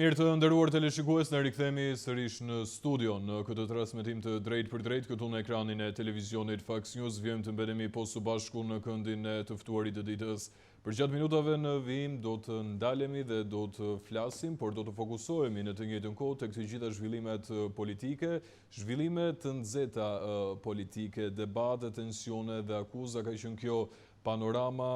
Mirë të nderuar teleshikues, ne rikthehemi sërish në studio në këtë transmetim të drejt për drejt këtu në ekranin e televizionit Fox News. Vjen të mbetemi po së bashku në këndin e të ftuarit të ditës. Për gjatë minutave në vijim do të ndalemi dhe do të flasim, por do të fokusohemi në të njëjtën kohë tek të gjitha zhvillimet politike, zhvillime të nxehta politike, debate, tensione dhe akuza. Ka qenë kjo panorama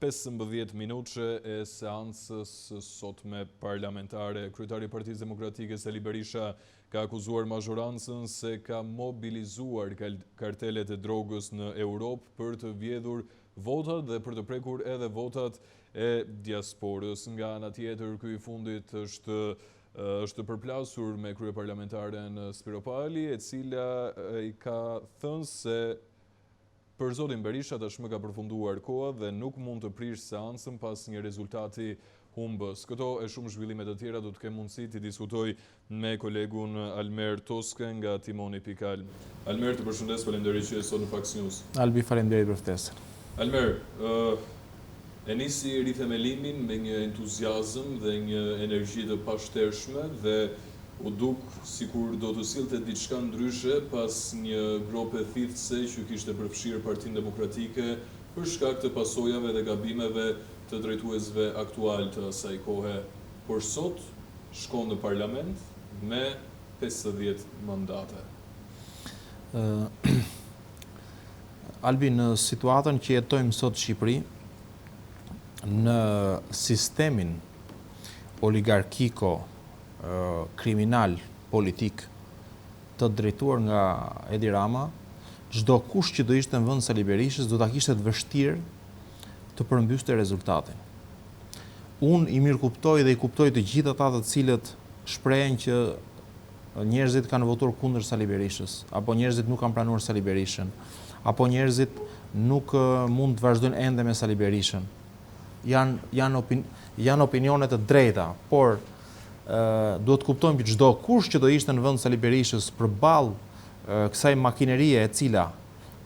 15 minutëshe e seancës sotme parlamentare. Kryetari i Partisë Demokratike Sali Berisha ka akuzuar mazhorancën se ka mobilizuar kartelet e drogës në Europë për të vjedhur votat dhe për të prekur edhe votat e diasporës. Nga ana tjetër, ky i fundit është përplasur me kryeparlamentaren Spiro Pali, e cila i ka thënë se për zotin Berisha tashmë ka përfunduar koha dhe nuk mund të prish seancën pas një rezultati humbës. Këto e shumë zhvillime të tjera do të kem mundësi të diskutoj me kolegun Almer Toske nga Timoni Pikal. Almer, të përshëndes, faleminderit që je sot në Fox News. Albi, faleminderit për ftesën. Almer, e nisi rithemelimin me një entuziazëm dhe një energji të pashtershme dhe u duk sikur do të sillte diçka ndryshe pas një grope thithse që kishte përfshirë Partinë Demokratike për shkak të pasojave dhe gabimeve të drejtuesve aktual të asaj kohe. Por sot shkon në parlament me 50 mandate. Albi, në situatën që jetojmë sot në Shqipëri, në sistemin oligarkiko kriminal politik të drejtuar nga Edi Rama, çdo kush që do ishte në vend Sali Berishës do ta kishte të vështirë të përmbyste rezultatin. Unë i mirëkuptoj dhe i kuptoj të gjithë ata të cilët shprehen që njerëzit kanë votuar kundër Sali Berishës, apo njerëzit nuk kanë pranuar Sali Berishën, apo njerëzit nuk mund të vazhdojnë ende me Sali Berishën. Janë opinione të drejta, por duhet të kuptojmë që çdo kush që do ishte në vend Sali Berishës përballë kësaj makinerie e cila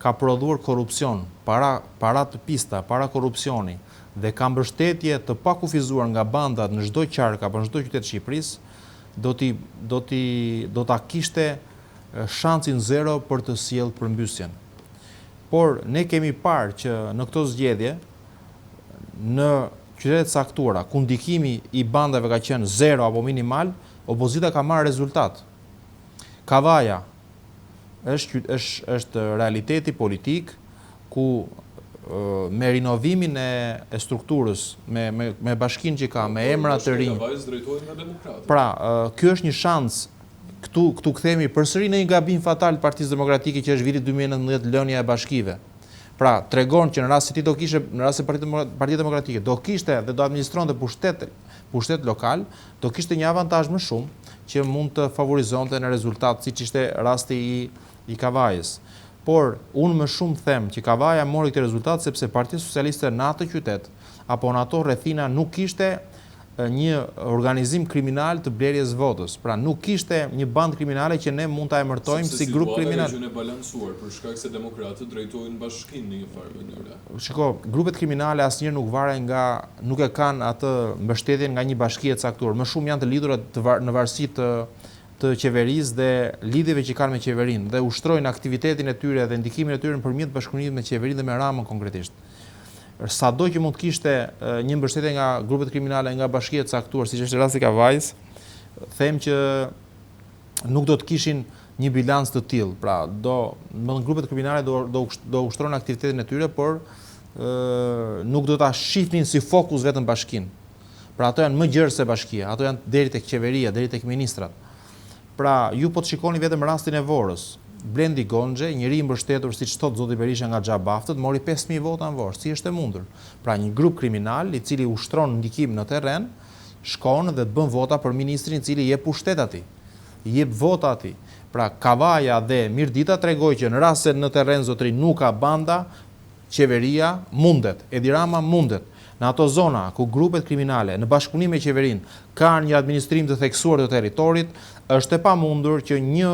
ka prodhuar korrupsion, para të pista, para korrupsioni dhe ka mbështetje të pakufizuar nga bandat në çdo qark apo në çdo qytet të Shqipërisë, do ta kishte shansin zero për të sjellë përmbysjen. Por ne kemi parë që në këto zgjedhje në qytetet saktuara, ku ndikimi i bandave ka qenë zero apo minimal, opozita ka marrë rezultat. Kavaja është realiteti politik ku me rinovimin e strukturës, me bashkinë që ka, me emra të rinj. Pra, ky është një shans. Këtu kthehemi përsëri në një gabim fatal të Partisë Demokratike që është viti 2019, lënia e bashkive. Pra, tregon që në rast se ti do kishe, në rast se Partia Demokratike do kishte dhe do administronte pushtet lokal, do kishte një avantazh më shumë që mund të favorizonte në rezultat, siç ishte rasti i Kavajës. Por unë më shumë them që Kavaja mori këtë rezultat sepse Partia Socialiste në atë qytet apo në ato rrethina nuk kishte një organizim kriminal të blerjes votës. Pra nuk kishte një bandë kriminale që ne mund ta emërtojmë si grup kriminal. Sepse situata e balancuar për shkak se demokratët drejtojnë bashkinë në një farë mënyrë. Shiko, grupet kriminale asnjëherë nuk e kanë atë mbështetjen nga një bashki e caktuar. Më shumë janë të lidhura në varësi të qeverisë dhe lidhjeve që kanë me qeverinë dhe ushtrojnë aktivitetin e tyre dhe ndikimin e tyre nëpërmjet bashkëpunimit me qeverinë dhe me Ramën konkretisht. Sado që mund të kishte një mbështetje nga grupet kriminale nga bashkia e caktuar, siç është rasti i Kavajës, them që nuk do të kishin një bilans të tillë. Pra, grupet kriminale do ushtrojnë aktivitetin e tyre, por nuk do ta shihnin si fokus vetëm bashkinë. Pra, ato janë më gjerë se bashkia, ato janë deri tek qeveria, deri tek ministrat. Pra, ju po të shikoni vetëm rastin e Vorës. Blendi Gonxhe, njëri i mbështetur siç thot zoti Berisha nga xhabaftët, mori 5000 vota në Vorë. Si është e mundur? Pra, një grup kriminal i cili ushtron ndikim në terren, shkon dhe bën vota për ministrin i cili jep pushtet atij. Jep vota atij. Pra, Kavaja dhe Mirdita tregoi që në rast se në terren zotëri nuk ka banda, qeveria mundet, Edi Rama mundet. Në ato zona ku grupet kriminale në bashkëpunim me qeverinë kanë një administrim të theksuar të territorit, është e pamundur që një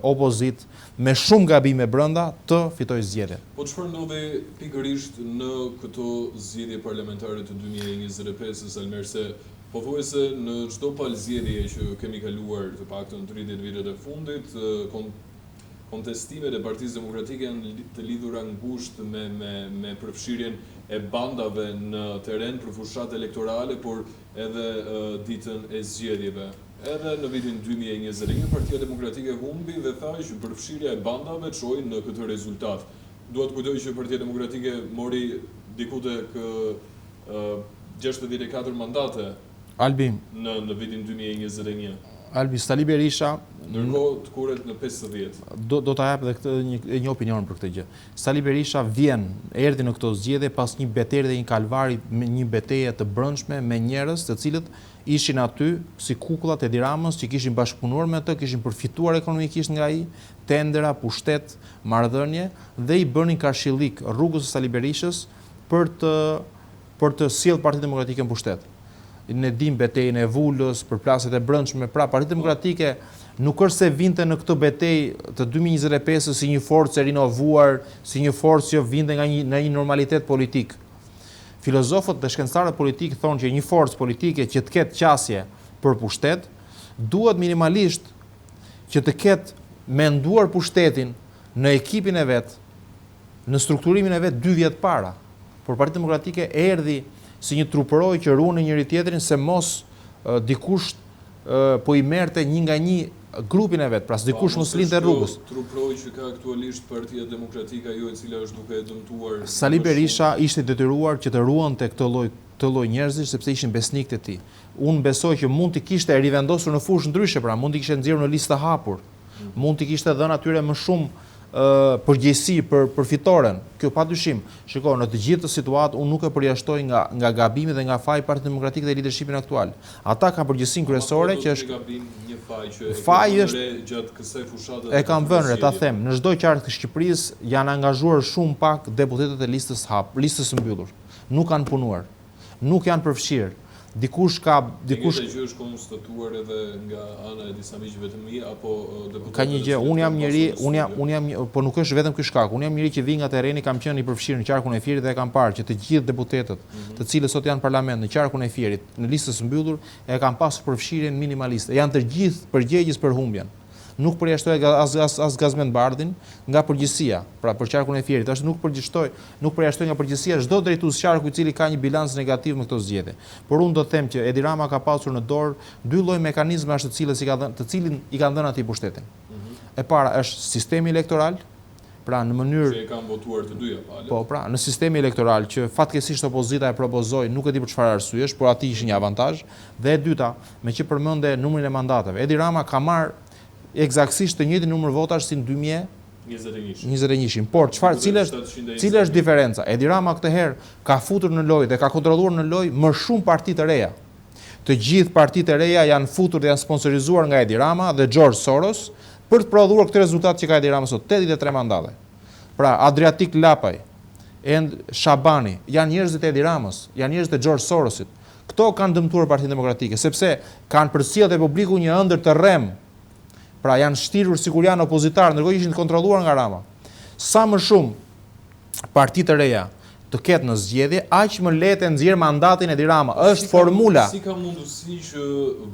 opozit me shumë gabime brenda të fitojë zgjedhjet. Po çfarë ndodhi pikërisht në këto zgjedhje parlamentare të 2025-s, Almer, se Pothuajse në çdo palëzjedhje që kemi kaluar të paktën 30 vitet e fundit, kontestimet e Partisë Demokratike janë të lidhura ngushtë me përfshirjen e bandave në terren për fushat elektorale, por edhe ditën e zgjedhjeve. Edhe në vitin 2021 Partia Demokratike humbi dhe tha që përfshirja e bandave çoi në këtë rezultat. Dua të kujtoj që Partia Demokratike mori diku tek 64 mandate Albi, në vitin 2021. Albi, Sali Berisha Ndërkohë të kuret në 50. do ta jap edhe këtë një opinion për këtë gjë. Sali Berisha erdhi në këto zgjedhje pas një betejë dhe një kalvari, një betejë të brendshme me njerëz të cilët ishin aty si kukullat e Edi Ramës që kishin bashkëpunuar me të, kishin përfituar ekonomikisht nga ai, tendera, pushtet, marrëdhënie dhe i bënin kashillik rrugës së Sali Berishës për të sjellë Partitë Demokratike në pushtet. Ne dim betejën e Vulës, për plasjet e brendshme, pra Partitë Demokratike nuk është se vinte në këtë betejë të 2025 si një forcë e rinovuar, si një forcë që vinte nga një normalitet politik. Filozofët dhe shkencëtarët politikë thonë që një forcë politike që të ketë qasje për pushtet, duhet minimalisht që të ketë menduar pushtetin në ekipin e vet, në strukturimin e vet 2 vjet para. Por Partia Demokratike erdhi si një trupëroj që ruani njëri tjetrin se mos dikush po i merrte një nga një grupin e vet, pra dikush mos linte rrugës. Trupëroj që ka aktualisht Partia Demokratike ajo e cila është duke dëmtuar. Sali Berisha ishte detyruar që të ruante këtë lloj njerëzish sepse ishin besnikët e tij. Unë besoj që mund t'i kishte rivendosur në fushë ndryshe, pra mund t'i kishte nxjerrur në listë të hapur. Mund t'i kishte dhënë atyre më shumë përgjegjësi për fitoren. Kjo padyshim. Shiko, në të gjithë situatë unë nuk e përjashtoj nga gabimi dhe nga faji Partisë Demokratike dhe leadershipin aktual. Ata kanë përgjegjësinë kryesore që është gabim një faj faji është gjatë kësaj fushate. E kam vënë ta them, në çdo qark të Shqipërisë janë angazhuar shumë pak deputetët e listës së mbyllur. Nuk kanë punuar. Nuk janë përfshirë. Dikush që është konstatuar edhe nga ana e disa miqve të mi apo deputetëve. Ka një gjë, unë jam, po nuk është vetëm ky shkak. Unë jam njëri që vi nga terreni, kam qenë i përfshirë në qarkun e Fierit dhe e kam parë që të gjithë deputetët, të cilët sot janë në parlament në qarkun e Fierit, në listën e mbyllur, e kanë pasur përfshirjen minimaliste. Janë të gjithë përgjegjës për humbjen. Nuk përjashtoj as Gazmend Bardhin nga përgjegjësia, pra për qarkun e Fierit, ashtu nuk përjashtoj nga përgjegjësia çdo drejtues qarku i cili ka një bilans negativ me këto zgjedhje. Por unë do të them që Edi Rama ka pasur në dorë 2 lloj mekanizmash të cilin i kanë dhënë atij pushtetin. E para është sistemi elektoral, pra në mënyrë që e kanë votuar të dyja palët. Po, pra, në sistemi elektoral që fatkeqësisht opozita e propozoi, nuk e di për çfarë arsyesh, por aty ishte një avantazh, dhe e dyta, me që përmende numrin e mandateve. Edi Rama ka marrë eksaktësisht të njëjtin numër votash si në 2021. Por cila është diferenca? Edi Rama këtë herë ka futur në lojë dhe ka kontrolluar në lojë më shumë parti të reja. Të gjithë partitë e reja janë futur dhe janë sponsorizuar nga Edi Rama dhe George Soros për të prodhuar këtë rezultat që ka Edi Rama sot, 83 mandate. Pra Adriatik Lapaj, Shabani janë njerëzit e Edi Ramës, janë njerëzit e George Sorosit. Këto kanë dëmtuar Partinë Demokratike sepse kanë përcjellë te publiku një ëndër të rrem. Pra janë shtirur sikur janë opozitar, ndërkohë ishin të kontrolluar nga Rama. Sa më shumë parti të reja të ketë në zgjedhje, aq më lehtë nxjerr mandatin e Edi Rama. Është formula. Si ka mundësi që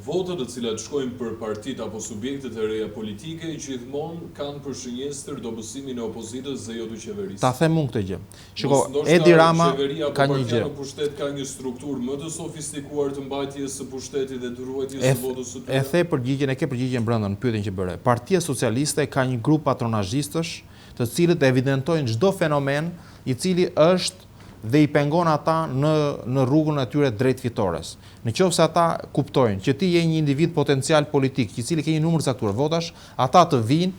votat të cilat shkojnë për partitë apo subjektet e reja politike gjithmonë kanë për shënjestër dobësimin e opozitës dhe jo të qeverisë? Ta them unë këtë gjë. Shiko, Edi Rama ka një gjë. Në pushtet ka një strukturë më të sofistikuar të mbajtjes së pushtetit dhe të ruajtjes së votës së tyre. E the përgjigjen, e ke përgjigjen brenda në pyetjen që bëre. Partia Socialiste ka një grup patronazhistësh, të cilët evidentojnë çdo fenomen i cili është dhe i pengon ata në rrugën e tyre drejt fitores. Nëse ata kuptojnë që ti je një individ potencial politik, i cili ka një numër caktuar votash, ata të vinë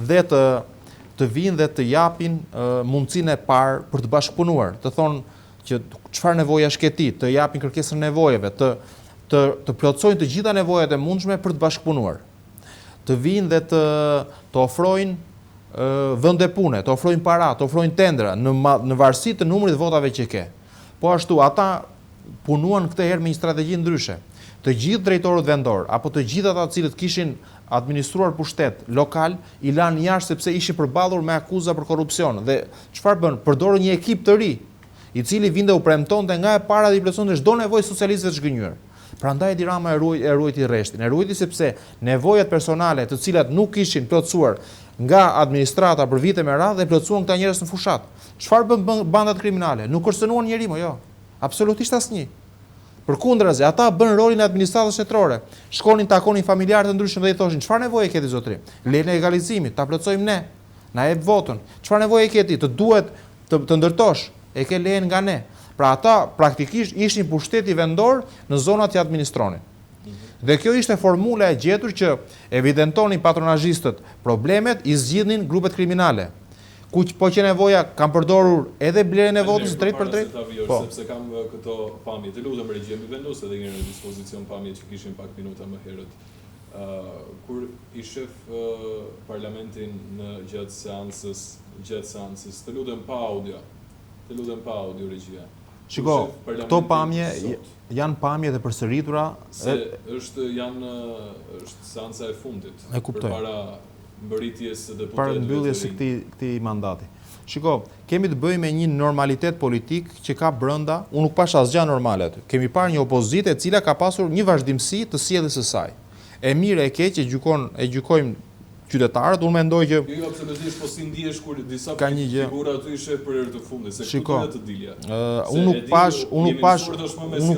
dhe të japin mundësinë e parë për të bashkëpunuar, të thonë që çfarë nevojash ke ti, të japin kërkesën e nevojave, të plotësojnë të gjitha nevojat e mundshme për të bashkëpunuar. Të vinë dhe të ofrojnë vende pune, të ofrojnë para, të ofrojnë tendera në varësi të numrit të votave që ke. Po ashtu ata punuan këtë herë me një strategji ndryshe. Të gjithë drejtorët vendor apo të gjithë ata të cilët kishin administruar pushtet lokal i lanë jashtë sepse ishin përballur me akuza për korrupsion dhe çfarë bën? Përdorën një ekip të ri, i cili vinte u premtonte nga e para dhe i plotësonte çdo nevojë socialistëve të zhgënjur. Prandaj Edi Rama e ruajti rreshtin. E ruajti sepse nevojat personale të cilat nuk ishin plotësuar nga administrata për vite me radhë dhe plotësuan këta njerëz në fushat. Çfarë bën bandat kriminale? Nuk kërcënuan njeri, jo. Absolutisht asnjë. Përkundrazi, ata bën rolin e administratës shtetërore. Shkonin takonin familjarë të ndryshëm dhe i thoshin: "Çfarë nevoje ke ti zotëri? Lejen e egalizimit, ta plotësojmë ne. Na jep votën. Çfarë nevoje ke ti? Të duhet të ndërtosh. E ke lejen nga ne." Pra ata praktikisht ishin pushteti vendor në zonat që administronin. Dhe kjo ishte formula e gjetur që evidentonin patronazhistët problemet, i zgjidhnin grupet kriminale. Po që nevoja kam përdorur edhe blerjen e votës drejt për drejt. Po. Sepse kam këto pamje. Të lutem regjimi vendos edhe një në dispozicion pamje që kishin pak minuta më herët. Kur i shef parlamentin në gjatë seansës, të lutem pa audio. Të lutem pa audio regjia. Shiko, këto pamje janë pamje dhe përsëritura. Është seansa e fundit. E kuptoj. Përpara mbërritjes së deputetëve. Para mbylljes së këtij mandati. Shiko, kemi të bëjmë me një normalitet politik që ka brenda, unë nuk pash asgjë normale aty. Kemi parë një opozitë e cila ka pasur një vazhdimsi të sjelljes së saj. E mirë e keq e gjykojmë qytetarët, unë mendoj që jo absolutisht, po si ndihesh kur disa figura aty i shef për herë të fundit, se këtu do të dilja. Unë nuk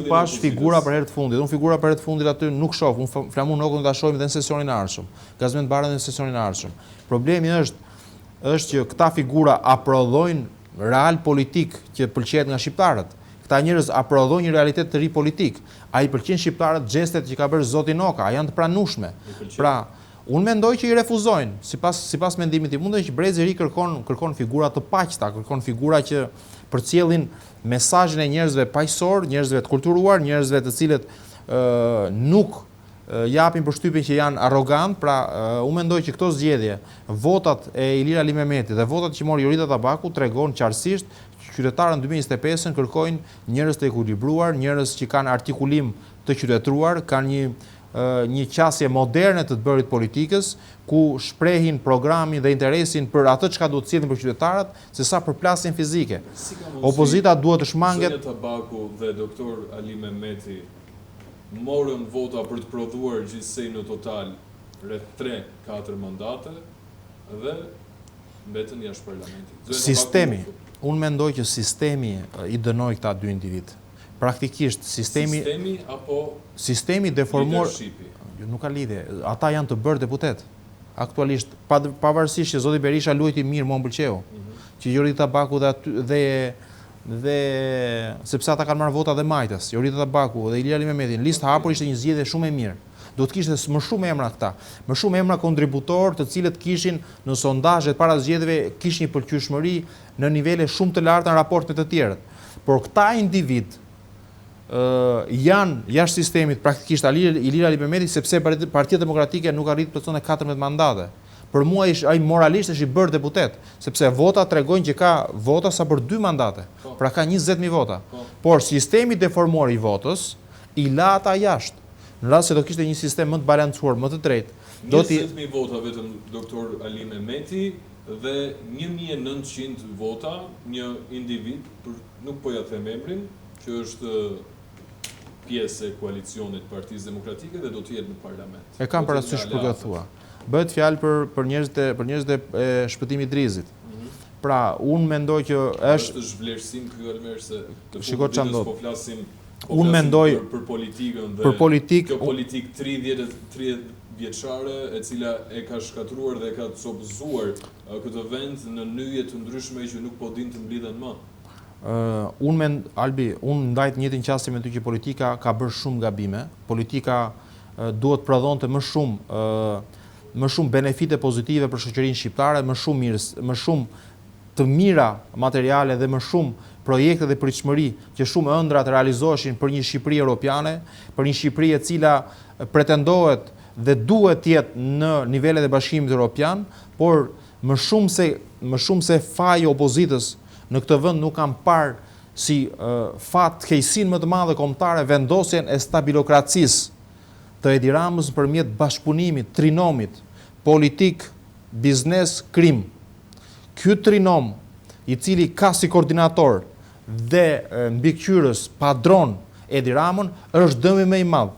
pash figura për herë të fundit. Unë figura për herë të fundit aty nuk shoh. Unë Flamur Nokën ta shohim edhe në sesionin e ardhshëm. Gazmend Barën në sesionin e ardhshëm. Problemi është që këta figura aprodhojnë real politik që pëlqejet nga shqiptarët. Këta njerëz aprodhojnë një realitet të ri politik. A i pëlqejnë shqiptarët gjestet që ka bërë Zoti Noka, a janë të pranueshme. Pra, unë mendoj që i refuzojnë, sipas mendimit tim. Mundoj që Brezi i ri kërkon figura të paqta, kërkon figura që përcjellin mesazhin e njerëzve paqësor, njerëzve të kulturuar, njerëzve të cilët nuk japin përshtypjen që janë arrogant. Pra, unë mendoj që këto zgjedhje, votat e Ilir Ali Mehmeti dhe votat që mori Jorita Tabaku tregon qartësisht qytetarët në 2025 kërkojnë njerëz të ekuilibruar, njerëz që kanë artikulim të qytetëruar, kanë një qasje moderne të bërit politikës, ku shprehin programin dhe interesin për atë çka duhet të sillin për qytetarët, sesa për plasjen fizike. Opozita duhet të shmanget. Jorita Tabaku dhe doktor Ali Mehmeti morën vota për të prodhuar gjithsej në total rreth 3-4 mandate dhe mbetën jashtë parlamentit. Sistemi, unë mendoj që sistemi i dënoi këta dy individ. Praktikisht sistemi apo sistemi deformuar nuk ka lidhje. Ata janë të bërë deputet. Aktualisht, pavarësisht që Zoti Berisha luajti mirë, mua m'pëlqeu. Që Jorita Tabaku dhe sepse ata kanë marrë vota dhe majtës, Jorita Tabaku dhe Ilir Ali Mehmeti, në listë hapur ishte një zgjedhje shumë e mirë. Do të kishte më shumë emra këta, më shumë emra kontributor, të cilët kishin në sondazhet para zgjedhjeve kishin një pëlqyeshmëri në nivele shumë të larta në raport me të tjerët. Por këta individ janë jashtë sistemit praktikisht Ilir Ali Mehmeti, sepse Partia Demokratike nuk arrit të plotësonte 14 mandate. Për mua ai moralisht është i bërë deputet, sepse vota tregojnë që ka vota sa për 2 mandate. Pra ka 20.000 vota. Por sistemi deformuar i votës i la ata jashtë. Në rast se do kishte një sistem më të balancuar, më të drejtë, do të 20.000 vota vetëm doktor Ali Mehmeti dhe 1900 vota një individ, nuk po ja them emrin, që është pjesë e koalicionit Partisë Demokratike dhe do të jetë në parlament. E kam parasysh për këtë thua. Bëhet fjalë për njerëzit e shpëtimit Drizit. Pra, unë mendoj që është zhvlerësim ky Almer se shiko çfarë ndodh. Po flasim unë mendoj për politikën dhe për kjo politikë 30 vjeçare e cila e ka shkatruar dhe ka copëzuar këtë vend në nyje të ndryshme që nuk po din të mblidhen më. Albi, unë ndajt njëjtin qasje me ty që politika ka bërë shumë gabime. Politika duhet prodhonte më shumë benefite pozitive për shoqërinë shqiptare, më shumë të mira materiale dhe më shumë projekte dhe pritshmëri që shumë ëndrat realizoheshin për një Shqipëri europiane, për një Shqipëri e cila pretendohet dhe duhet të jetë në nivelet e Bashkimit Evropian, por më shumë se faji opozitës në këtë vend nuk kam parë si fat keqësinë më të madhe kombëtare vendosjen e stabilokracisë të Edi Ramës nëpërmjet bashkëpunimit, trinomit, politik, biznes, krim. Ky trinom, i cili ka si koordinator dhe mbikëqyrës padron Edi Ramën është dëmi më i madh.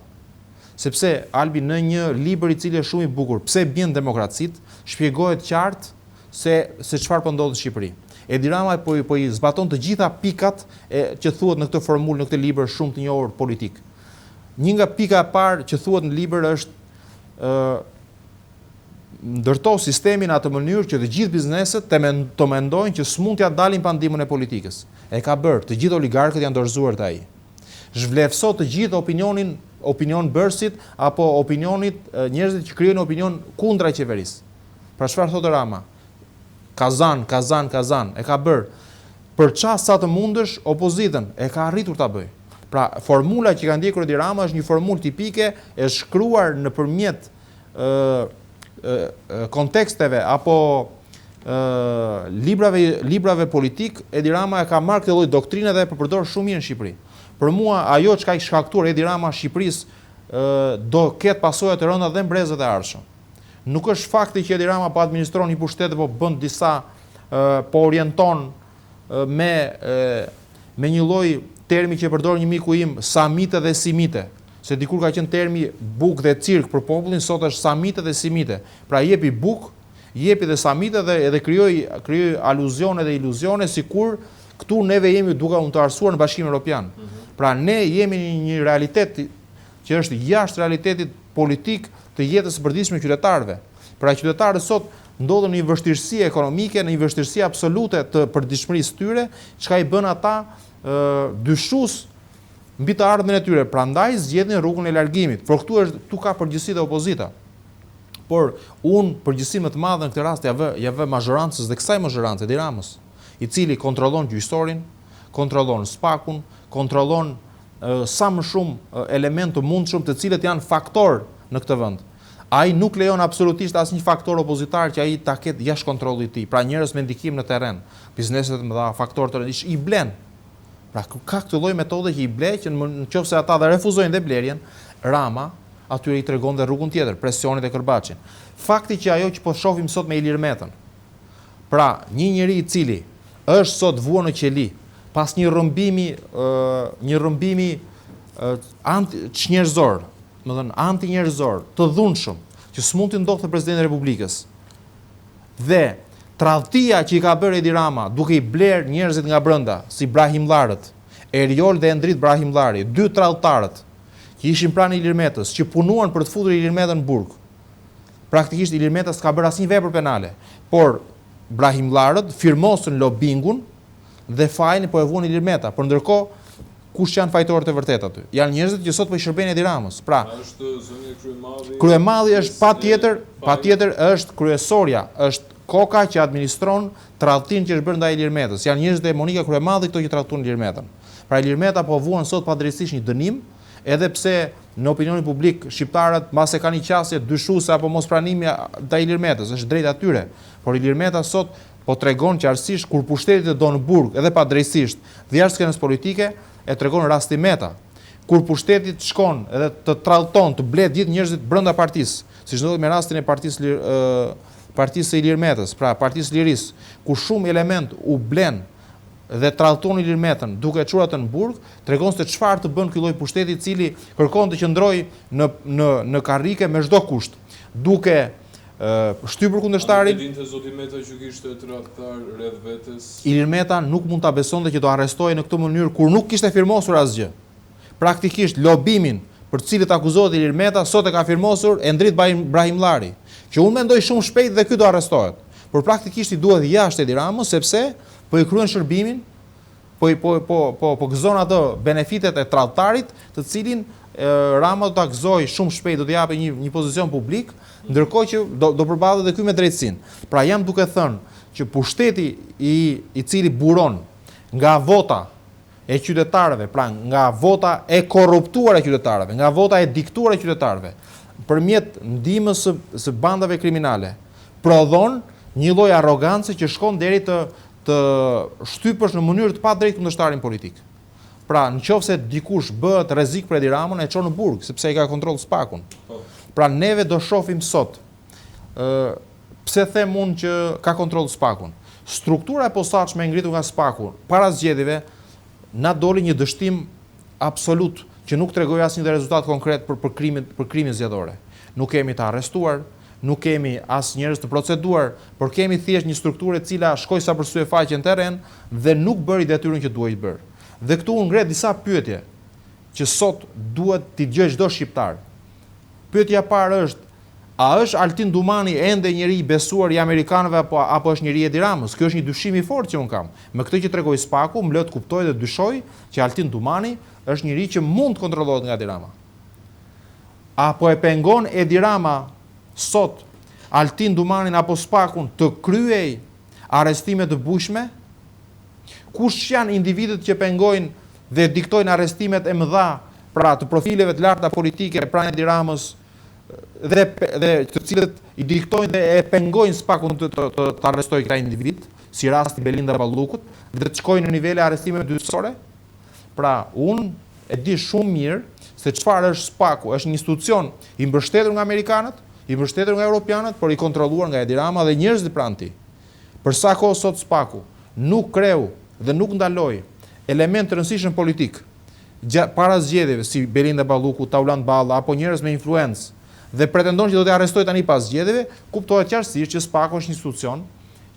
Sepse Albi në një libër i cili është shumë i bukur, Pse bjen demokracitë, shpjegohet qartë se çfarë po ndodh në Shqipëri. Edi Rama po i zbaton të gjitha pikat që thuhet në këtë formulë, në këtë libër shumë të njohur politik. Një nga pika e parë që thuhet në libër është ndërto sistemin atë mënyrë që të gjithë bizneset të mendojnë që s'mund t'ja dalin pa ndihmën e politikës. E ka bërë, të gjithë oligarkët janë dorëzuar te ai. Zhvlefso të gjithë opinion bërësit apo opinionit njerëzit që krijojnë opinion kundra qeverisë. Pra çfarë thotë Rama? Kazan, e ka bërë. Për çast sa të mundësh opozitën, e ka arritur ta bëj. Pra formula që ka ndjekur Edi Rama është një formulë tipike e shkruar nëpërmjet konteksteve apo librave politik. Edi Rama e ka marrë këtë lloj doktrine dhe e përdor shumë mirë në Shqipëri. Për mua ajo që ka i shkaktuar Edi Rama Shqipërisë do ketë pasoja të rënda dhe në brezët e ardhshëm. Nuk është fakti që Edi Rama po administron një pushtet po bën disa po orienton me një lloj termi që përdor një miku im, samite dhe simite. Se dikur ka qenë termi buk dhe cirk për popullin, sot është samite dhe simite. Pra jepi buk, jepi dhe samite dhe edhe krijoi aluzione dhe iluzione sikur këtu neve jemi duke u të arsuar në Bashkimin Evropian. Pra ne jemi një realitet që është jashtë realitetit politik të jetës së përditshme të qytetarëve. Pra qytetarët sot ndodhen në një vështirësi ekonomike, në një vështirësi absolute të përditshmërisë tyre, çka i bën ata dyshues mbi të ardhmen e tyre. Prandaj zgjedhin rrugën e largimit. Por këtu ka përgjegjësi dhe opozita. Por unë përgjegjësi më të madhe në këtë rast ja vë mazhorancës dhe kësaj mazhorance Edi Ramës, i cili kontrollon gjyqësorin, kontrollon SPAK-un, kontrollon sa më shumë element të mundshëm të cilët janë faktor në këtë vend. Ai nuk lejon absolutisht asnjë faktor opozitar që ai ta ketë jashtë kontrollit të tij. Pra njerëz me ndikim në terren, bizneset e mëdha, faktorë të rëndësishëm i blen. Pra ka këtë lloj metode që i ble që nëse ata dhe refuzojnë dhe blerjen, Rama atyre i tregon dhe rrugën tjetër, presionit e Kërbaçin. Fakti që ajo që po shohim sot me Ilir Metën. Pra një njeri i cili është sot vuar në qeli pas një rrëmbimi anti-njerëzor, më thënë anti-njerëzor, të dhunshëm, që s'mund të ndodhte presidentin e Republikës. Dhe tradhtia që i ka bërë Edi Rama duke i bler njerëzit nga brenda, si Brahim Llarët, Eriol dhe Endrit Brahim Llari, dy tradhtarët që ishin pranë Ilir Metës, që punuan për të futur Ilir Metën në burg. Praktikisht Ilir Meta s'ka bërë asnjë vepër penale, por Brahim Llarët firmosën lobingun dhe fajin po e vuan Ilir Meta. Por ndërkohë kush janë fajtorët e vërtet aty? Janë njerëzit që sot po i shërbejnë Edi Ramës. Pra, është zëni Kryemadhi. Kryemadhi është patjetër është kryesorja, është koka që administron tradhtinë që është bërë ndaj Ilir Metës. Janë njerëzit e Monika Kryemadhi këto që tradhtuan Ilir Metën. Pra Ilir Meta po vuan sot padrejtisht një dënim, edhe pse në opinionin publik shqiptarët mbas e kanë një qasje dyshuese apo mospranimi ndaj Ilir Metës, është drejt atyre. Por Ilir Meta sot po tregon qartësisht kur pushtetit e do në burg, edhe padrejtisht, dhe jashtë skenës politike, e tregon rasti Meta. Kur pushtetit shkon edhe të tradhton, të blet gjithë njerëzit brenda partisë, siç ndodhi me rastin e partisë së Ilir Metës, pra Partisë Lirisë, ku shumë element u blen dhe tradhton Ilir Metën duke çuar atë në burg, tregon se çfarë të bën ky lloj pushteti i cili kërkon të qëndrojë në karrike me çdo kusht, duke shtypur kundërshtarin. Dinte zoti Meta që kishte tradhtar rreth vetes. Ilir Meta nuk mund ta besonte që do arrestohej në këtë mënyrë kur nuk kishte firmosur asgjë. Praktikisht lobimin për të cilët akuzohet Ilir Meta sot e ka firmosur Endrit Brahim Llari, që unë mendoj shumë shpejt dhe ky do arrestohet. Por praktikisht i duhet jashtë Edi Ramës sepse po i kryen shërbimin, po gëzon ato benefitet e tradhtarit, të cilin Rama do ta gëzoj shumë shpejt, do të japë një pozicion publik, ndërkohë që do përballet edhe ky me drejtësinë. Pra jam duke thënë që pushteti i cili buron nga vota e qytetarëve, pra nga vota e korruptuar e qytetarëve, nga vota e diktuar e qytetarëve, përmjet ndihmës së bandave kriminale, prodhon një lloj arrogancë që shkon deri të shtypësh në mënyrë të padrejtë kundërshtarin politik. Pra, nëse dikush bëhet rrezik për Edi Ramën, e çon në burg, sepse i ka kontroll SPAK-un. Pra, neve do shohim sot. Pse them unë që ka kontroll SPAK-un? Struktura e posaçme e ngritur nga SPAK-u para zgjedhjeve na doli një dështim absolut që nuk tregoi asnjë rezultat konkret për krimin zgjedhore. Nuk kemi të arrestuar, nuk kemi as njerëz të proceduar, por kemi thjesht një strukturë e cila shkoi sa përsye faqen terren dhe nuk bëri detyrën që duhej bërë. Dhe këtu u ngret disa pyetje që sot duhet t'i dëgjojë çdo shqiptar. Pyetja e parë është: a është Altin Dumani ende njeri i besuar i amerikanëve apo është njeri i Edi Ramës? Ky është një dyshim i fortë që un kam. Me këtë që tregoi Spaku, më lë të kuptoj dhe dyshoj që Altin Dumani është njeri që mund të kontrollohet nga Edi Rama. Apo e pengon Edi Rama sot Altin Dumanin apo Spakun të kryej arrestime të bujshme? Kush janë individët që pengojnë dhe diktojnë arrestimet e mëdha, pra të profileve të larta politike pranë Edi Ramës dhe të cilët i diktojnë dhe e pengojnë Spakun të arrestojë këta individ, si rasti Belinda Ballukut, dhe të shkojnë në nivele arrestimeve dytësore? Pra, unë e di shumë mirë se çfarë është Spaku, është një institucion i mbështetur nga amerikanët, i mbështetur nga europianët, por i kontrolluar nga Edi Rama dhe njerëzit pranë tij. Për sa kohë sot Spaku nuk kreu dhe nuk ndaloi element të rëndësishëm politik para zgjedhjeve si Belinda Balluku, Taulant Balla apo njerëz me influencë dhe pretendon që do t'i arrestojë tani pas zgjedhjeve, kuptohet qartësisht që Spaku është një institucion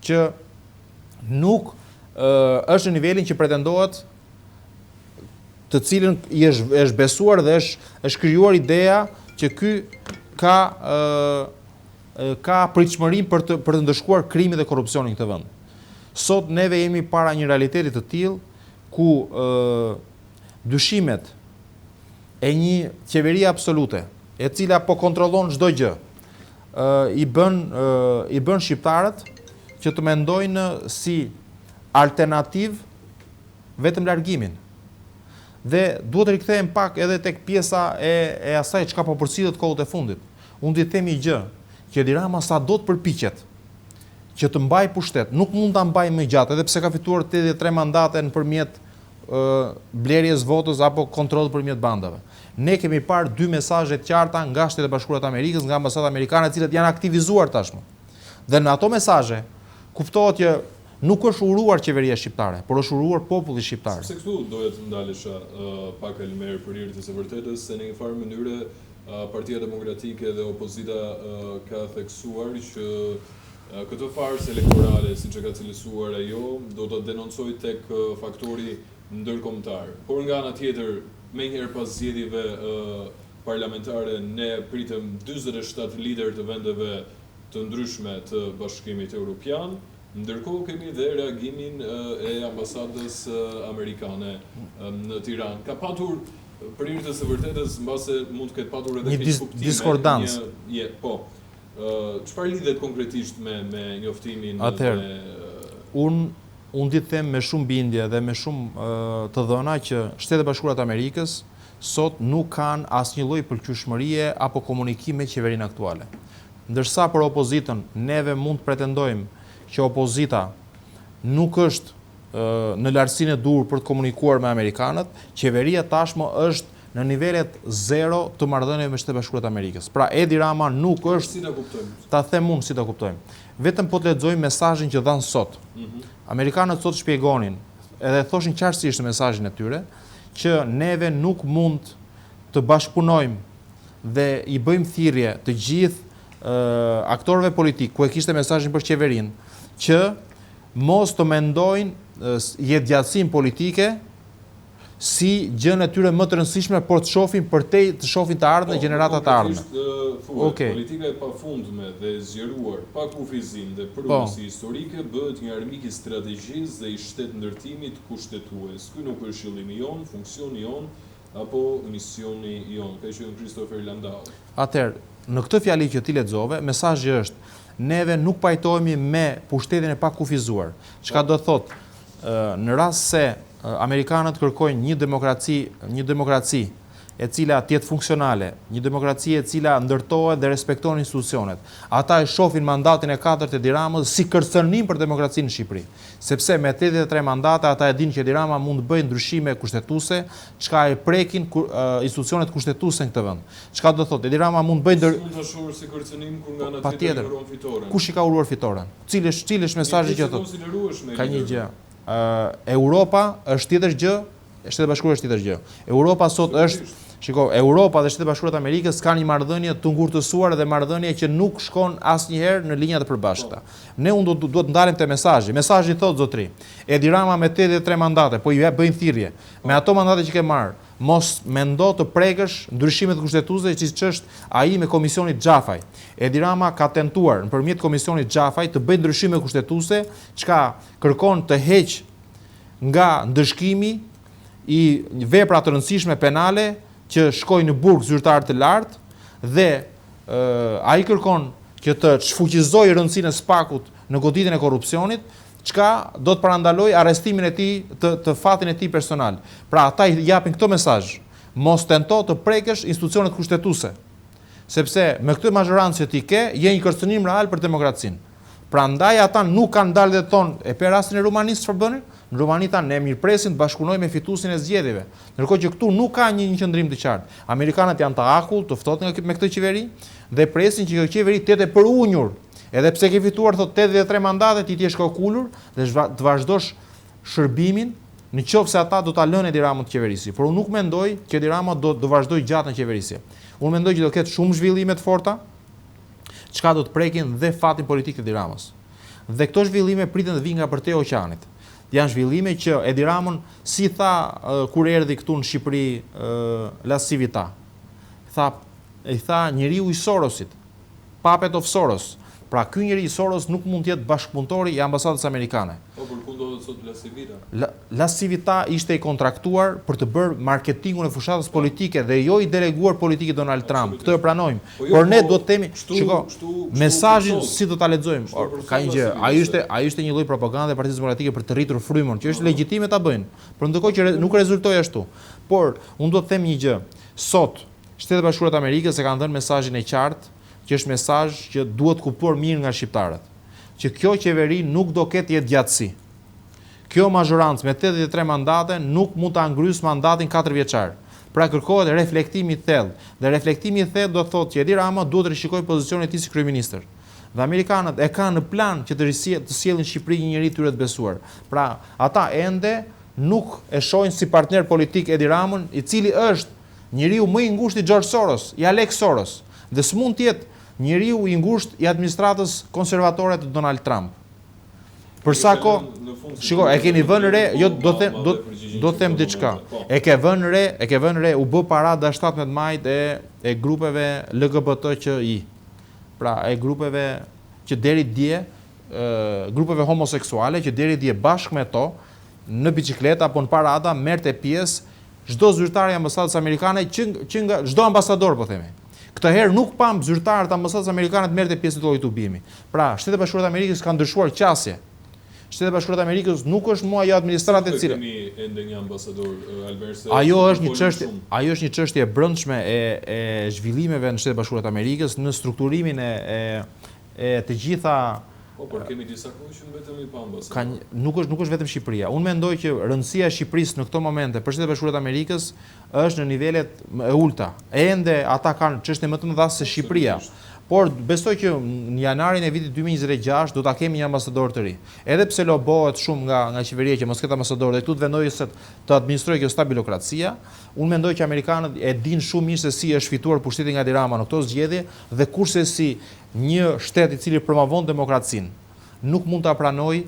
që nuk është në nivelin që pretendohet, të cilën i është besuar dhe është krijuar ideja që ky ka pritshmëri për të ndëshkuar krimin dhe korrupsionin në këtë vend. Sot neve jemi para një realiteti të tillë ku dyshimet e një qeverie absolute, e cila po kontrollon çdo gjë, i bën shqiptarët që të mendojnë si alternativë vetëm largimin. Dhe duhet të rikthehem pak edhe tek pjesa e asaj çka po përcillet kohët e fundit. Unë t'i them një gjë, që Edi Rama sa do të përpiqet që të mbaj pushtet, nuk mund ta mbaj më gjatë, edhe pse ka fituar 83 mandate nëpërmjet blerjes votës apo kontrollit përmjet bandave. Ne kemi parë dy mesazhe të qarta nga Shtetet e Bashkuara të Amerikës, nga ambasada amerikane, të cilat janë aktivizuar tashmë. Dhe në ato mesazhe kuptohet që nuk është uruar qeveria shqiptare, por është uruar populli shqiptar. Se këtu doja të ndalesha pak Elmer për hir të së vërtetës se në një farë mënyrë Partia Demokratike dhe opozita ka theksuar që këtë farsë elektorale, siç e ka cilësuar ajo, do të denoncoj tek faktori ndërkombëtar. Por nga ana tjetër, menjëherë pas zgjedhjeve parlamentare, ne pritëm 47 lider të vendeve të ndryshme të Bashkimit Evropian. Ndërkohë kemi dhe reagimin e ambasadës amerikane në Tiranë. Ka patur, për hir të së vërtetës, mbase mund të ketë patur edhe një diskordans. Po. Çfarë lidhet konkretisht me njoftimin? Atëherë, unë di të them me shumë bindje dhe me shumë të dhëna që Shtetet e Bashkuara të Amerikës sot nuk kanë asnjë lloj përqyeshmërie apo komunikim me qeverinë aktuale. Ndërsa për opozitën neve mund të pretendojmë që opozita nuk është në lartësinë e dur për të komunikuar me amerikanët, qeveria tashmë është në nivelet zero të marrëdhënieve me Shtetet e Bashkuara të Amerikës. Pra Edi Rama nuk është, si ta kuptojmë? Ta them unë si ta kuptojmë. Vetëm po të lexojmë mesazhin që dhanë sot. Amerikanët sot shpjegonin, edhe thoshin qartësisht në mesazhin e tyre, që neve nuk mund të bashkëpunojmë dhe i bëjmë thirrje të gjithë aktorëve politik ku e kishte mesazhin për qeverinë, që mos të mendojnë jetëgjatësinë politike si gjën e tyre më të rëndësishme, por të shohin përtej të shohin të ardhmen gjeneratat e ardhme. Politika e pafundme dhe zgjeruar pa kufizim dhe prurësi historike bëhet një armik i strategjisë dhe i shtetëndërtimit kushtetues. Ky nuk është qëllimi jon, funksioni jon apo misioni jon. Ka qenë Christopher Landau. Atëherë, në këtë fjali që ti lexove, mesazhi është: neve nuk pajtohemi me pushtetin e pakufizuar. Çka do thotë, në rast se amerikanët kërkojnë një demokraci e cila të jetë funksionale, një demokraci e cila ndërtohet dhe respekton institucionet. Ata e shohin mandatin e 4 të Edi Ramës si kërcënim për demokracinë në Shqipëri. Sepse me 83 mandate ata e dinë që Edi Rama mund të bëjë ndryshime kushtetuese, çka e prekin institucionet kushtetuese në këtë vend. Çka do thotë, Edi Rama mund të bëjë mund të shohur si kërcënim kur nga ana tjetër uron fitoren. Kush i ka uruar fitoren? Cili është mesazhi që thotë? Konsiderueshme. Ka një gjë. Europa është tjetër gjë Shtetet Bashkuara është tjetër gjë. Europa sot është, shiko, Europa dhe Shtetet Bashkuara të Amerikës kanë një marrëdhënie të ngurtësuar dhe marrëdhënie që nuk shkon asnjëherë në linjat e përbashkëta. Ne duhet ndalim te mesazhi. Mesazhi thotë zotri, Edi Rama me 83 mandate, po i bëjnë thirrje. Me ato mandate që ke marr, mos mendo të prekësh ndryshimet kushtetuese siç është ai me komisionit Xhafaj. Edi Rama ka tentuar nëpërmjet komisionit Xhafaj të bëjë ndryshime kushtetuese, çka kërkon të heq nga ndëshkimi i vepra të rëndësishme penale që shkojnë në burg zyrtar të lartë dhe ai kërkon që të shfuqizojë rëndësinë e SPAK-ut në goditjen e korrupsionit, çka do të parandaloj arrestimin e tij të fatin e tij personal. Pra ata i japin këtë mesazh: mos tento të prekësh institucionet kushtetuese, sepse me këtë mazhorancë që ti ke, je një kërcënim real për demokracinë. Prandaj ata nuk kanë dalë dhe thonë, e pe rastin e Rumanisë çfarë bënin? Në Rumani thanë, ne mirëpresim të bashkunoj me fituesin e zgjedhjeve. Ndërkohë që këtu nuk ka një qëndrim të qartë. Amerikanët janë të akull, të ftohtë me këtë qeveri dhe presin që kjo qeveri të jetë e përunjur. Edhe pse ke fituar thot 83 mandate, ti t'jesh kokulur dhe të vazhdosh shërbimin në qoftë se ata do ta lënë Edi Ramën të qeverisë. Por unë nuk mendoj që Edi Rama do vazhdoj gjatë në qeverisje. Unë mendoj që do ketë shumë zhvillime të forta, çka do të prekin dhe fatin politik të Edi Ramës. Dhe këto zhvillime priten të vinë nga përtej oqeanit. Janë zhvillime që Edi Ramën, si tha kur erdhi këtu në Shqipëri La Civita, i tha njeriu i Sorosit, puppet of Soros. Pra ky njeri i Soros nuk mund të jetë bashkëpunëtori i ambasadës amerikane. Po për ku ndodhet sot La Civita? La Civita ishte i kontraktuar për të bërë marketingun e fushatës politike dhe jo i deleguar politikit Donald Trump. Këtë e pranojmë. Por ne do të themi, shiko, mesazhin si do ta lexojmë. Ka një gjë, ai ishte një lloj propagande e Partisë Demokratike për të rritur frymën, që është legjitime ta bëjnë. Por ndërkohë që nuk rezultoi ashtu. Por unë do të them një gjë. Sot Shtetet Bashkuara të Amerikës e kanë dhënë mesazhin e qartë, që është mesazh që duhet kuptuar mirë nga shqiptarët, që kjo qeveri nuk do ketë jetë gjatësi. Kjo mazhorancë me 83 mandate nuk mund ta ngrysë mandatin 4 vjeçar. Pra kërkohet reflektimi i thellë, dhe reflektimi i thellë do thotë që Edi Rama duhet të rishikojë pozicionin e tij si kryeministër. Dhe amerikanët e kanë në plan që të sjellin në Shqipëri një njerëz tyre të besuar. Pra ata ende nuk e shohin si partner politik Edi Ramën, i cili është njeriu më i ngushtë i George Soros, i Alex Soros, dhe s'mund të jetë njeriu i ngushtë i administratës konservatore të Donald Trump. Për sa kohë, shiko, e keni vënë re, jo do të them diçka. E ke vënë re u bë parada 17 majit e grupeve LGBTQI. Pra, e grupeve që deri dje, grupeve homoseksuale që deri dje bashkë me to në biçikleta apo në parada merrte pjesë çdo zyrtar i ambasadës amerikane që nga çdo ambasador po themi. Këtë herë nuk pam zyrtarët e ambasadës amerikane të merrte pjesë në këtë tubimi. Pra, Shtetet Bashkuara të Amerikës kanë ndryshuar qasje. Shtetet Bashkuara të Amerikës nuk është më ajo administratë e cila. Kemi ende një ambasador Albert. Ajo është një çështje e brendshme e zhvillimeve në Shtetet Bashkuara të Amerikës në strukturimin e të gjitha. Po, por kemi disa kohë që vetëm i pa ambasador. Nuk është vetëm Shqipëria. Unë mendoj që rëndësia e Shqipërisë në këto momente për Shtetet Bashkuara të Amerikës është në nivelet e ulta. Ende ata kanë çështje më të mëdha se Shqipëria. Por besoj që në janarin e vitit 2026 do ta kemi një ambasador të ri. Edhe pse lobohet shumë nga qeveria që mos ketë ambasador dhe këtu të vendojë se të administrojë kjo stabilokracia, unë mendoj që amerikanët e dinë shumë mirë se si është fituar pushteti nga Edi Rama në këto zgjedhje dhe kurse si një shtet i cili promovon demokracinë nuk mund ta pranojë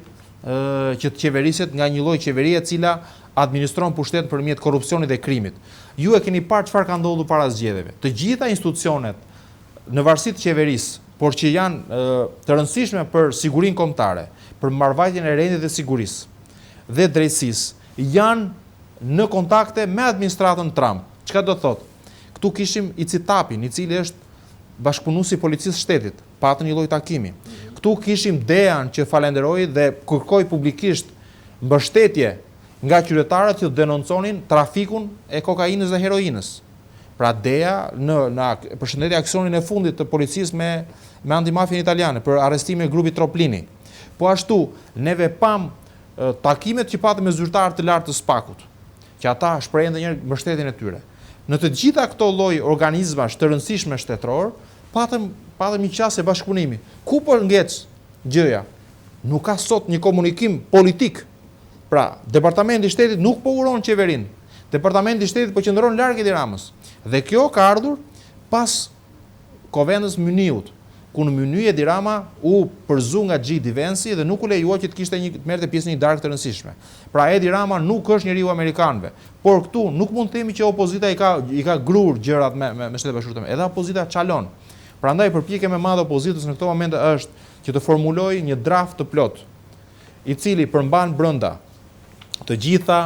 që të qeveriset nga një lloj qeverie e cila administron pushtet përmjet korrupsionit dhe krimit. Ju e keni parë çfarë ka ndodhur para zgjedhjeve. Të gjitha institucionet në varësi të qeverisë, por që janë të rëndësishme për sigurinë kombëtare, për marrëvajtjen e rendit dhe sigurisë dhe drejtësisë, janë në kontakte me administratën Trump. Çka do thotë? Ktu kishim Icitapin, i cili është bashkëpunuesi i policisë shtetit, patën një lloj takimi. Ktu kishim Dean që falenderoi dhe kërkoi publikisht mbështetje nga qytetarët që denonconin trafikun e kokainës dhe heroinës. Pra Dea në përshëndetje aksionin e fundit të policisë me antimafien italiane për arrestimin e grupit Troplini. Po ashtu neve pam takimet që patëm me zyrtarë të lartë të SPAK-ut, që ata shprehen edhe një herë mbështetjen e tyre. Në të gjitha këto lloj organizmash të rëndësishme shtetëror, patëm një qasje bashkëpunimi. Ku po ngec gjëja? Nuk ka sot një komunikim politik. Pra, Departamenti i Shtetit nuk po uron qeverinë. Departamenti i Shtetit po qëndron larg Edi Ramës. Dhe kjo ka ardhur pas Kovendës Myniut, ku në Myny Edi Rama u përzu nga G.D. Vance dhe nuk u lejua që të merrte pjesë në një darkë të rëndësishme. Pra Edi Rama nuk është njeriu amerikanëve, por këtu nuk mund të themi që opozita i ka grur gjërat me Shtetet Bashkuara të Amerikës. Edhe opozita çalon. Prandaj përpjekja më e madhe e opozitës në këto momente është që të formulojë një draft të plot, i cili përmban brenda të gjitha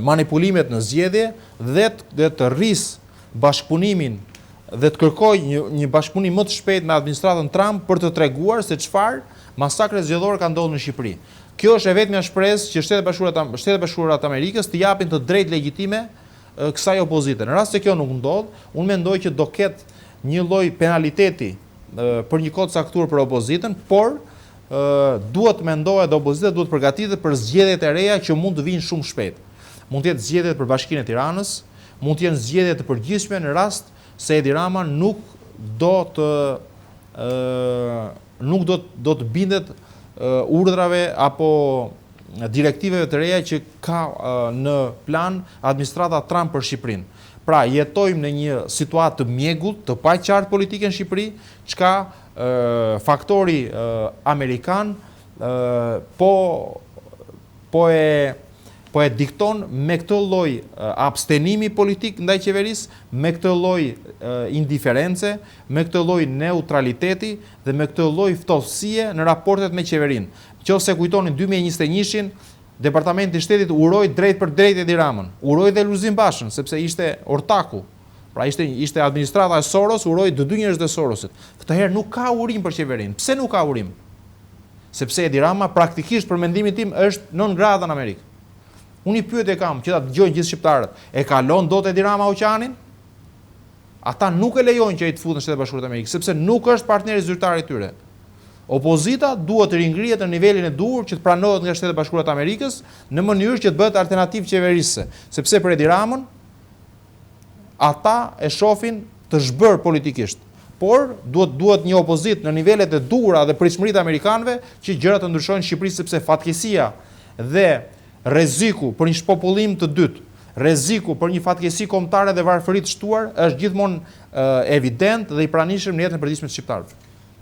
manipulimet në zgjedhje dhe të rris bashkëpunimin dhe të kërkoj një bashkëpunim më të shpejt me administratën Trump për të treguar se çfarë masakre zgjedhore ka ndodhur në Shqipëri. Kjo është e vetmja shpresë që Shtetet Bashkuara të Amerikës të japin të drejtë legjitime kësaj opozite. Në rast se kjo nuk ndodh, unë mendoj që do ketë një lloj penaliteti për një kohë të caktuar për opozitën, por duhet mendohet dhe opozita duhet përgatitet për zgjedhjet e reja që mund të vinë shumë shpejt. Mund të jetë zgjedhjet për Bashkinë e Tiranës, mund të jenë zgjedhje të përgjithshme në rast se Edi Rama nuk do të bindet urdhrave apo direktiveve të reja që ka në plan administrata Trump për Shqipërinë. Pra, jetojmë në një situatë të mjegullt, të paqartë politike në Shqipëri, çka faktori amerikan po e dikton me këtë lloj abstenimi politik ndaj qeverisë, me këtë lloj indiference, me këtë lloj neutraliteti dhe me këtë lloj ftofësie në raportet me qeverinë. Nëse kujtonin 2021-shin, Departamenti i Shtetit uroi drejt për drejt Edi Ramën, uroi dhe Lulzim Bashën, sepse ishte ortaku. Pra ishte administrata e Soros, uroi dy njerëz të Sorosit. Këtë herë nuk ka urim për qeverinë. Pse nuk ka urim? Sepse Edi Rama praktikisht për mendimin tim është non grata në Amerikë. Unë i pyet e kam që ta dëgjojnë gjithë shqiptarët, e kalon dot Edi Rama oqeanin? Ata nuk e lejojnë që ai të futet në Shtetet Bashkuara të Amerikës, sepse nuk është partneri zyrtar i tyre. Opozita duhet të ringrihet në nivelin e duhur që të pranohet nga Shtetet Bashkuara të Amerikës në mënyrë që të bëhet alternativë qeverisë, sepse për Edi Ramën ata e shohin të zhbër politikisht. Por duhet një opozitë në nivelet e duhura dhe pritshmëritë e amerikanëve që gjërat të ndryshojnë në Shqipëri, sepse fatkesia dhe rreziku për një shpopullim të dytë, rreziku për një fatkesi kombëtare dhe varfëri të shtuar është gjithmonë evident dhe i pranishëm në jetën e përditshme të shqiptarëve.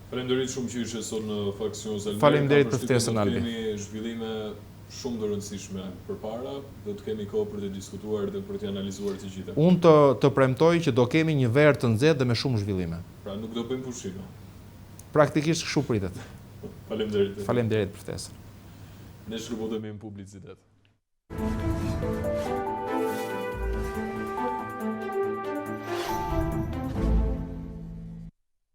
Faleminderit shumë që ishe sot në Faksion Zelmer. Faleminderit për ftesën, Albi. Kemi zhvillime shumë të rëndësishme përpara dhe të kemi kohë për të diskutuar dhe për të analizuar të gjitha. Unë të premtoj që do kemi një verë të nxehtë dhe me shumë zhvillime. Pra nuk do bëjmë pushime. Praktikisht kështu pritet. Faleminderit. Faleminderit për ftesën. Ne shkëputemi në publicitet.